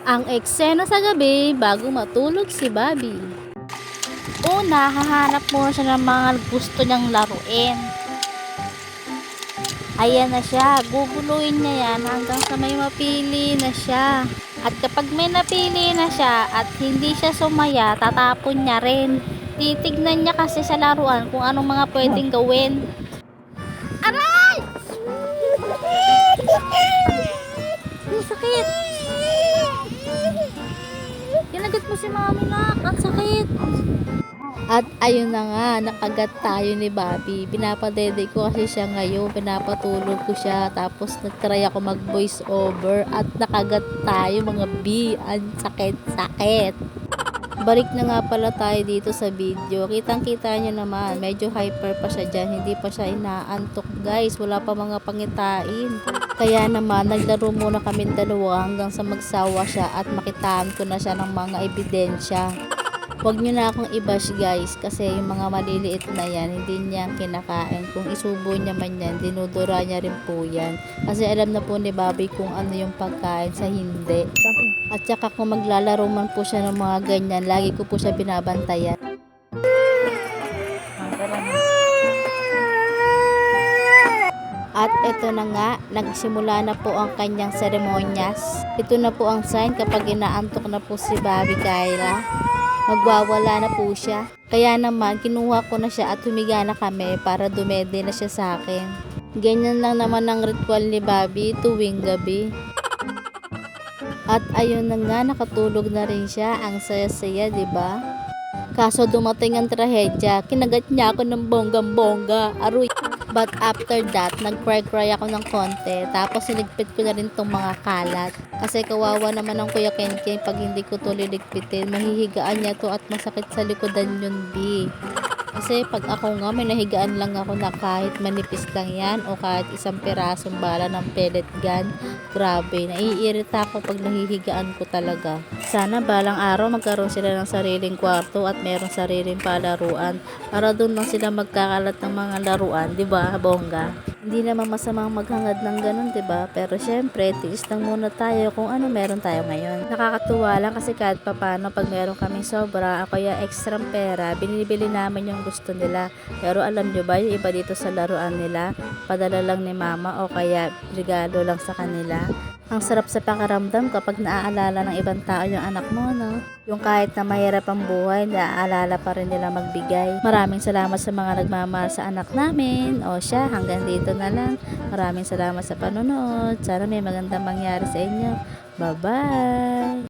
Ang eksena sa gabi bago matulog si Bobby. Una, hahanap muna siya ng mga gusto niyang laruin. Ayan na siya, guguluhin niya yan hanggang sa may mapili na siya. At kapag may napili na siya at hindi siya sumaya, tatapon niya rin. Titignan niya kasi sa laruan kung anong mga pwedeng gawin. Aray! Ang sakit! Kinagat mo si mami nak, ang sakit! At ayun na nga, nakagat tayo ni Bobby. Pinapadede ko kasi siya ngayon, pinapatulog ko siya. Tapos nagtry ako mag voice over at nakagat tayo mga B. Ang sakit-sakit. Balik na nga pala tayo dito sa video. Kitang-kita nyo naman, medyo hyper pa siya dyan. Hindi pa siya inaantok guys. Wala pa mga pangitain. Kaya naman, naglaro muna kami dalawa hanggang sa magsawa siya at makitaan ko na siya ng mga ebidensya. Huwag nyo na akong i-bash guys kasi yung mga maliliit na yan hindi niya kinakain. Kung isubo niya man yan, dinudura niya rin po yan. Kasi alam na po ni Bobby kung ano yung pagkain sa hindi. At saka kung maglalaro man po siya ng mga ganyan, lagi ko po siya binabantayan. At ito na nga, nagsimula na po ang kanyang seremonyas. Ito na po ang sign kapag inaantok na po si Bobby Kyla. Magwawala na po siya. Kaya naman, kinuha ko na siya at humiga na kami para dumede na siya sa akin. Ganyan lang naman ang ritual ni Bobby tuwing gabi. At ayun na nga, nakatulog na rin siya. Ang saya-saya, diba? Kaso dumating ang trahedya, kinagat niya ako ng bonggang-bongga. Aroy! But after that, nag-cry ako ng konti. Tapos siligpit ko na rin tong mga kalat. Kasi kawawa naman ang Kuya Kenken pag hindi ko to liligpitin. Mahihigaan niya to at masakit sa likodan yun, B. Kasi pag ako nga, may nahigaan lang ako na kahit manipis lang yan o kahit isang pirasong bala ng pellet gun. Grabe, naiirita ako pag nahihigaan ko talaga. Sana balang araw magkaroon sila ng sariling kwarto at merong sariling palaruan para doon lang sila magkakalat ng mga laruan, di ba, bongga? Hindi naman masamang maghangad ng ganun, di ba? Pero syempre, tiis lang muna tayo kung ano meron tayo ngayon. Nakakatuwa lang kasi kahit papano pag meron kaming sobra o kaya extra pera, binibili namin yung gusto nila. Pero alam nyo ba, yung iba dito sa laruan nila, padala lang ni mama o kaya regalo lang sa kanila. Ang sarap sa pakiramdam kapag naaalala ng ibang tao yung anak mo, no? Yung kahit na mahirap ang buhay, naaalala pa rin nila magbigay. Maraming salamat sa mga nagmamahal sa anak namin. O siya, hanggang dito na lang. Maraming salamat sa panonood. Sana may magandang mangyari sa inyo. Bye-bye!